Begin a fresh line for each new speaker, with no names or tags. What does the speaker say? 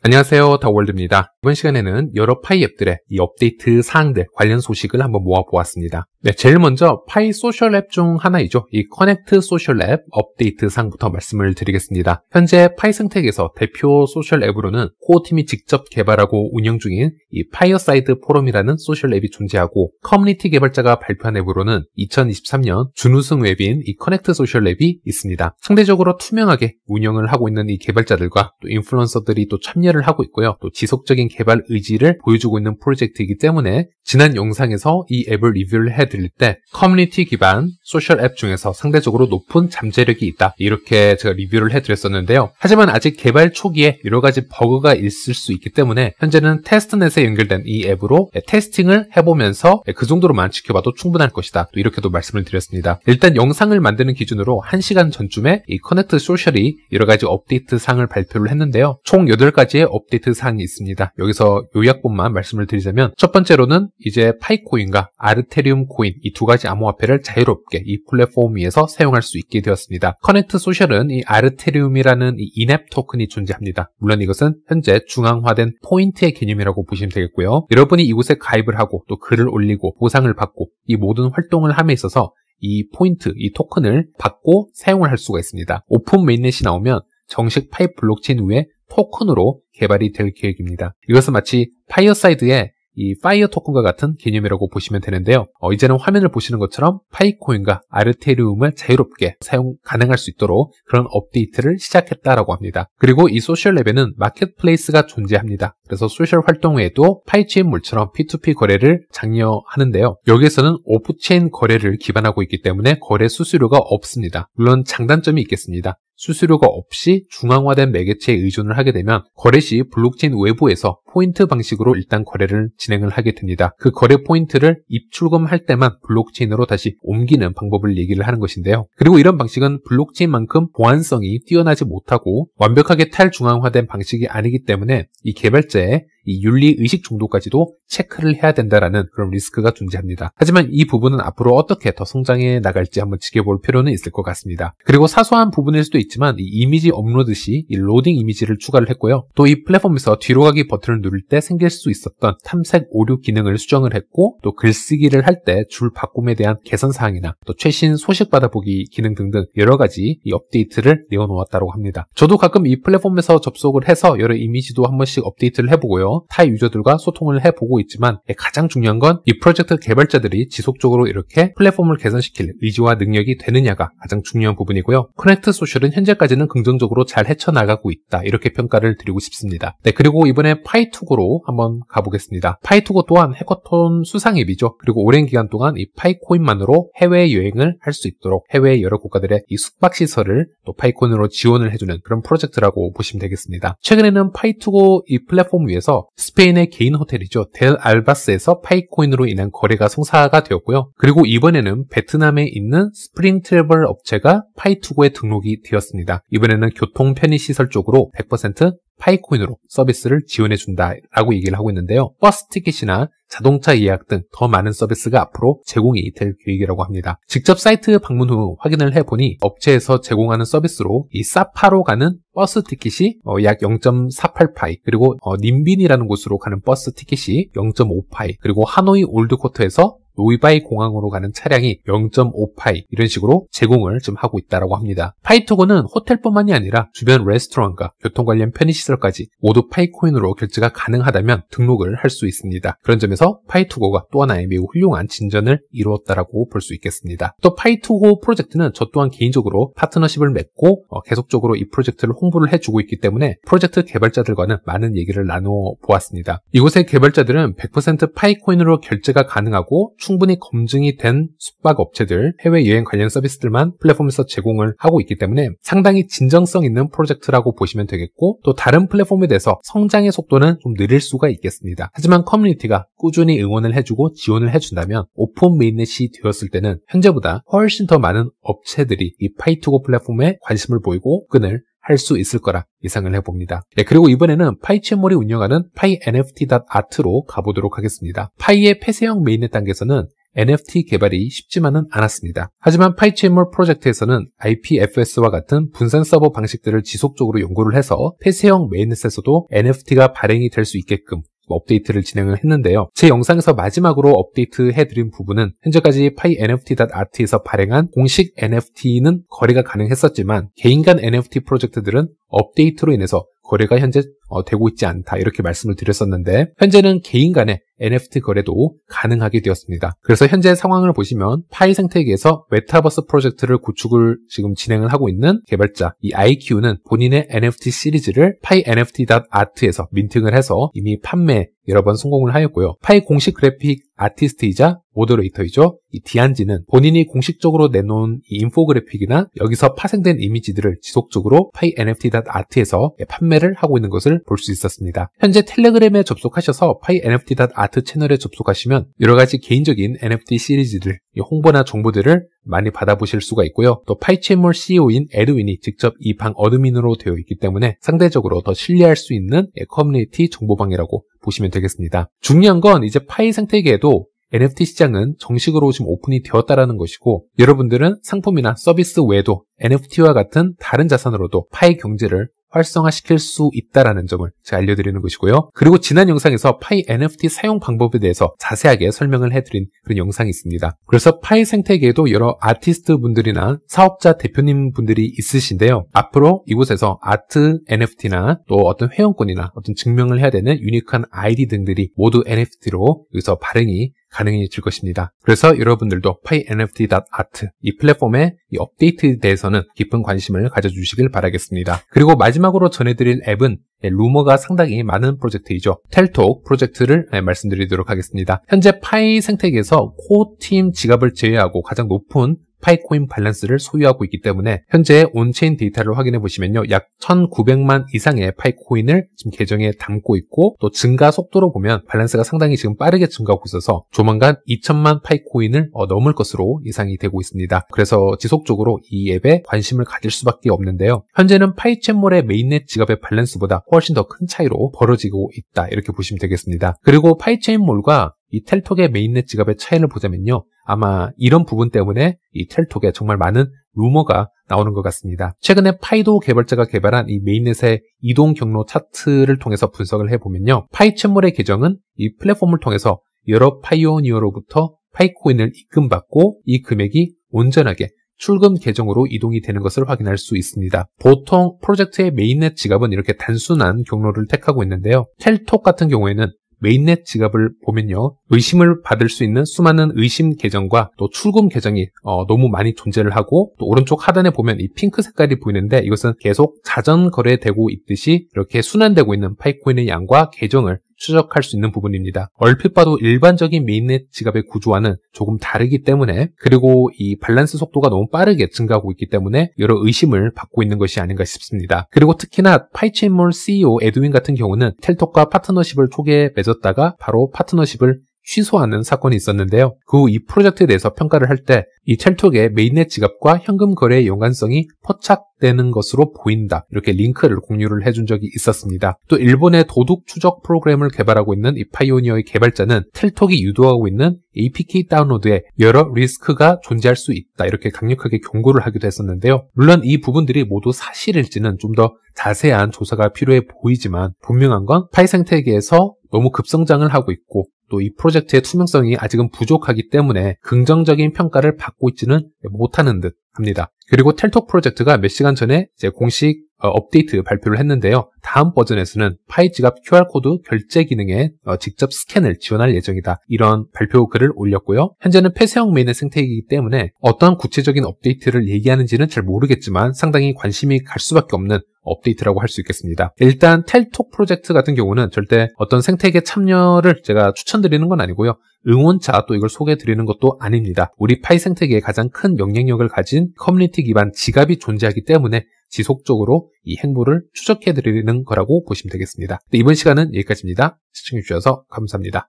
안녕하세요, 더월드입니다. 이번 시간에는 여러 파이 앱들의 이 업데이트 사항들 관련 소식을 한번 모아보았습니다. 네, 제일 먼저 파이 소셜 앱 중 하나이죠. 이 커넥트 소셜 앱 업데이트 사항부터 말씀을 드리겠습니다. 현재 파이 생태계에서 대표 소셜 앱으로는 코어 팀이 직접 개발하고 운영 중인 이 파이어사이드 포럼이라는 소셜 앱이 존재하고, 커뮤니티 개발자가 발표한 앱으로는 2023년 준우승 웹인 이 커넥트 소셜 앱이 있습니다. 상대적으로 투명하게 운영을 하고 있는 이 개발자들과 또 인플루언서들이 또 참여를 하고 있고요. 또 지속적인 개발 의지를 보여주고 있는 프로젝트이기 때문에 지난 영상에서 이 앱을 리뷰를 해드릴 때 커뮤니티 기반 소셜 앱 중에서 상대적으로 높은 잠재력이 있다, 이렇게 제가 리뷰를 해드렸었는데요. 하지만 아직 개발 초기에 여러 가지 버그가 있을 수 있기 때문에 현재는 테스트넷에 연결된 이 앱으로 테스팅을 해보면서 그 정도로만 지켜봐도 충분할 것이다, 또 이렇게도 말씀을 드렸습니다. 일단 영상을 만드는 기준으로 1시간 전쯤에 이 커넥트 소셜이 여러 가지 업데이트 사항을 발표를 했는데요. 총 8가지의 업데이트 사항이 있습니다. 여기서 요약본만 말씀을 드리자면, 첫 번째로는 이제 파이코인과 아르테리움 코인 이 두 가지 암호화폐를 자유롭게 이 플랫폼 위에서 사용할 수 있게 되었습니다. 커넥트 소셜은 이 아르테리움이라는 이 인앱 토큰이 존재합니다. 물론 이것은 현재 중앙화된 포인트의 개념이라고 보시면 되겠고요. 여러분이 이곳에 가입을 하고 또 글을 올리고 보상을 받고 이 모든 활동을 함에 있어서 이 포인트, 이 토큰을 받고 사용을 할 수가 있습니다. 오픈 메인넷이 나오면 정식 파이 블록체인 위에 토큰으로 개발이 될 계획입니다. 이것은 마치 파이어사이드의 이 파이어 토큰과 같은 개념이라고 보시면 되는데요. 이제는 화면을 보시는 것처럼 파이코인과 아르테리움을 자유롭게 사용 가능할 수 있도록 그런 업데이트를 시작했다라고 합니다. 그리고 이 소셜 앱에는 마켓플레이스가 존재합니다. 그래서 소셜 활동 외에도 파이체인물처럼 P2P 거래를 장려하는데요. 여기에서는 오프체인 거래를 기반하고 있기 때문에 거래 수수료가 없습니다. 물론 장단점이 있겠습니다. 수수료가 없이 중앙화된 매개체에 의존을 하게 되면 거래 시 블록체인 외부에서 포인트 방식으로 일단 거래를 진행을 하게 됩니다. 그 거래 포인트를 입출금할 때만 블록체인으로 다시 옮기는 방법을 얘기를 하는 것인데요. 그리고 이런 방식은 블록체인만큼 보안성이 뛰어나지 못하고 완벽하게 탈중앙화된 방식이 아니기 때문에 이 개발자의 이 윤리의식 정도까지도 체크를 해야 된다라는 그런 리스크가 존재합니다. 하지만 이 부분은 앞으로 어떻게 더 성장해 나갈지 한번 지켜볼 필요는 있을 것 같습니다. 그리고 사소한 부분일 수도 있지만 이 이미지 업로드 시 이 로딩 이미지를 추가를 했고요. 또 이 플랫폼에서 뒤로 가기 버튼을 누를 때 생길 수 있었던 탐색 오류 기능을 수정을 했고, 또 글쓰기를 할 때 줄 바꿈에 대한 개선 사항이나 또 최신 소식 받아보기 기능 등등 여러 가지 이 업데이트를 내어놓았다고 합니다. 저도 가끔 이 플랫폼에서 접속을 해서 여러 이미지도 한 번씩 업데이트를 해보고요. 타 유저들과 소통을 해보고 있지만 가장 중요한 건 이 프로젝트 개발자들이 지속적으로 이렇게 플랫폼을 개선시킬 의지와 능력이 되느냐가 가장 중요한 부분이고요. 커넥트 소셜은 현재까지는 긍정적으로 잘 헤쳐나가고 있다, 이렇게 평가를 드리고 싶습니다. 네, 그리고 이번에 파이투고로 한번 가보겠습니다. 파이투고 또한 해커톤 수상 앱이죠. 그리고 오랜 기간 동안 이 파이코인만으로 해외여행을 할 수 있도록 해외 여러 국가들의 이 숙박시설을 또 파이코인으로 지원을 해주는 그런 프로젝트라고 보시면 되겠습니다. 최근에는 파이투고 이 플랫폼 위에서 스페인의 개인 호텔이죠. 델 알바스에서 파이코인으로 인한 거래가 성사가 되었고요. 그리고 이번에는 베트남에 있는 스프링 트래블 업체가 파이투고에 등록이 되었습니다. 이번에는 교통 편의시설 쪽으로 100% 파이코인으로 서비스를 지원해준다라고 얘기를 하고 있는데요. 버스 티켓이나 자동차 예약 등 더 많은 서비스가 앞으로 제공이 될 계획이라고 합니다. 직접 사이트 방문 후 확인을 해보니 업체에서 제공하는 서비스로 이 사파로 가는 버스 티켓이 약 0.48파이, 그리고 님빈이라는 곳으로 가는 버스 티켓이 0.5파이, 그리고 하노이 올드코트에서 노이바이 공항으로 가는 차량이 0.5파이, 이런 식으로 제공을 좀 하고 있다고 합니다. 파이투고는 호텔뿐만이 아니라 주변 레스토랑과 교통 관련 편의시설까지 모두 파이코인으로 결제가 가능하다면 등록을 할 수 있습니다. 그런 점에서 파이투고가 또 하나의 매우 훌륭한 진전을 이루었다라고 볼 수 있겠습니다. 또 파이투고 프로젝트는 저 또한 개인적으로 파트너십을 맺고 계속적으로 이 프로젝트를 홍보를 해주고 있기 때문에 프로젝트 개발자들과는 많은 얘기를 나누어 보았습니다. 이곳의 개발자들은 100% 파이코인으로 결제가 가능하고 충분히 검증이 된 숙박 업체들, 해외여행 관련 서비스들만 플랫폼에서 제공을 하고 있기 때문에 상당히 진정성 있는 프로젝트라고 보시면 되겠고, 또 다른 플랫폼에 대해서 성장의 속도는 좀 느릴 수가 있겠습니다. 하지만 커뮤니티가 꾸준히 응원을 해주고 지원을 해준다면 오픈 메인넷이 되었을 때는 현재보다 훨씬 더 많은 업체들이 이 파이투고 플랫폼에 관심을 보이고 끈을 할 수 있을 거라 예상을 해봅니다. 네, 그리고 이번에는 파이치몰이 운영하는 파이 NFT.art로 가보도록 하겠습니다. 파이의 폐쇄형 메인넷 단계에서는 NFT 개발이 쉽지만은 않았습니다. 하지만 파이체인몰 프로젝트에서는 IPFS와 같은 분산 서버 방식들을 지속적으로 연구를 해서 폐쇄형 메인넷에서도 NFT가 발행이 될 수 있게끔 업데이트를 진행을 했는데요. 제 영상에서 마지막으로 업데이트 해드린 부분은 현재까지 PyNFT.art에서 발행한 공식 NFT는 거래가 가능했었지만 개인 간 NFT 프로젝트들은 업데이트로 인해서 거래가 현재 되고 있지 않다 이렇게 말씀을 드렸었는데 현재는 개인 간의 NFT 거래도 가능하게 되었습니다. 그래서 현재 상황을 보시면 파이 생태계에서 메타버스 프로젝트를 구축을 지금 진행을 하고 있는 개발자 이 IQ는 본인의 NFT 시리즈를 PyNFT.art에서 민팅을 해서 이미 판매 여러 번 성공을 하였고요. 파이 공식 그래픽 아티스트이자 모더레이터이죠. 이 디안지는 본인이 공식적으로 내놓은 이 인포그래픽이나 여기서 파생된 이미지들을 지속적으로 PyNFT.art에서 판매를 하고 있는 것을 볼 수 있었습니다. 현재 텔레그램에 접속하셔서 PyNFT.art 채널에 접속하시면 여러 가지 개인적인 NFT 시리즈들, 홍보나 정보들을 많이 받아보실 수가 있고요. 또 파이체인몰 CEO인 에드윈이 직접 이 방 어드민으로 되어 있기 때문에 상대적으로 더 신뢰할 수 있는 커뮤니티 정보방이라고 보시면 되겠습니다. 중요한 건 이제 파이 생태계에도 NFT 시장은 정식으로 지금 오픈이 되었다라는 것이고 여러분들은 상품이나 서비스 외에도 NFT와 같은 다른 자산으로도 파이 경제를 활성화시킬 수 있다라는 점을 제가 알려드리는 것이고요. 그리고 지난 영상에서 파이 NFT 사용 방법에 대해서 자세하게 설명을 해드린 그런 영상이 있습니다. 그래서 파이 생태계에도 여러 아티스트 분들이나 사업자 대표님 분들이 있으신데요. 앞으로 이곳에서 아트 NFT나 또 어떤 회원권이나 어떤 증명을 해야 되는 유니크한 아이디 등들이 모두 NFT로 여기서 발행이 가능해질 것입니다. 그래서 여러분들도 PyNFT.art 이 플랫폼의 이 업데이트에 대해서는 깊은 관심을 가져주시길 바라겠습니다. 그리고 마지막으로 전해드릴 앱은 루머가 상당히 많은 프로젝트이죠. 텔톡 프로젝트를 말씀드리도록 하겠습니다. 현재 파이 생태계에서 코어팀 지갑을 제외하고 가장 높은 파이코인 밸런스를 소유하고 있기 때문에 현재 온체인 데이터를 확인해 보시면요. 약 1900만 이상의 파이코인을 지금 계정에 담고 있고 또 증가 속도로 보면 밸런스가 상당히 지금 빠르게 증가하고 있어서 조만간 2000만 파이코인을 넘을 것으로 예상이 되고 있습니다. 그래서 지속적으로 이 앱에 관심을 가질 수밖에 없는데요. 현재는 파이체인몰의 메인넷 지갑의 밸런스보다 훨씬 더 큰 차이로 벌어지고 있다 이렇게 보시면 되겠습니다. 그리고 파이체인몰과 이 텔톡의 메인넷 지갑의 차이를 보자면요. 아마 이런 부분 때문에 이 텔톡에 정말 많은 루머가 나오는 것 같습니다. 최근에 파이도 개발자가 개발한 이 메인넷의 이동 경로 차트를 통해서 분석을 해보면요. 파이체인몰의 계정은 이 플랫폼을 통해서 여러 파이오니어로부터 파이코인을 입금받고 이 금액이 온전하게 출금 계정으로 이동이 되는 것을 확인할 수 있습니다. 보통 프로젝트의 메인넷 지갑은 이렇게 단순한 경로를 택하고 있는데요. 텔톡 같은 경우에는 메인넷 지갑을 보면요. 의심을 받을 수 있는 수많은 의심 계정과 또 출금 계정이 너무 많이 존재를 하고 또 오른쪽 하단에 보면 이 핑크 색깔이 보이는데 이것은 계속 자전 거래되고 있듯이 이렇게 순환되고 있는 파이코인의 양과 계정을 추적할 수 있는 부분입니다. 얼핏 봐도 일반적인 메인넷 지갑의 구조와는 조금 다르기 때문에 그리고 이 밸런스 속도가 너무 빠르게 증가하고 있기 때문에 여러 의심을 받고 있는 것이 아닌가 싶습니다. 그리고 특히나 파이체인몰 CEO 에드윈 같은 경우는 텔톡과 파트너십을 초기에 맺었다가 바로 파트너십을 취소하는 사건이 있었는데요. 그 후 이 프로젝트에 대해서 평가를 할 때 이 텔톡의 메인넷 지갑과 현금 거래의 연관성이 포착되는 것으로 보인다. 이렇게 링크를 공유를 해준 적이 있었습니다. 또 일본의 도둑 추적 프로그램을 개발하고 있는 이 파이오니어의 개발자는 텔톡이 유도하고 있는 APK 다운로드에 여러 리스크가 존재할 수 있다. 이렇게 강력하게 경고를 하기도 했었는데요. 물론 이 부분들이 모두 사실일지는 좀 더 자세한 조사가 필요해 보이지만 분명한 건 파이 생태계에서 너무 급성장을 하고 있고 또 이 프로젝트의 투명성이 아직은 부족하기 때문에 긍정적인 평가를 받고 있지는 못하는 듯 합니다. 그리고 텔톡 프로젝트가 몇 시간 전에 이제 공식 업데이트 발표를 했는데요. 다음 버전에서는 파이 지갑 QR코드 결제 기능에 직접 스캔을 지원할 예정이다. 이런 발표 글을 올렸고요. 현재는 폐쇄형 메인의 생태이기 때문에 어떤 구체적인 업데이트를 얘기하는지는 잘 모르겠지만 상당히 관심이 갈 수밖에 없는 업데이트라고 할 수 있겠습니다. 일단 텔톡 프로젝트 같은 경우는 절대 어떤 생태계 참여를 제가 추천드리는 건 아니고요. 응원차 또 이걸 소개해드리는 것도 아닙니다. 우리 파이 생태계에 가장 큰 영향력을 가진 커뮤니티 기반 지갑이 존재하기 때문에 지속적으로 이 행보를 추적해드리는 거라고 보시면 되겠습니다. 이번 시간은 여기까지입니다. 시청해주셔서 감사합니다.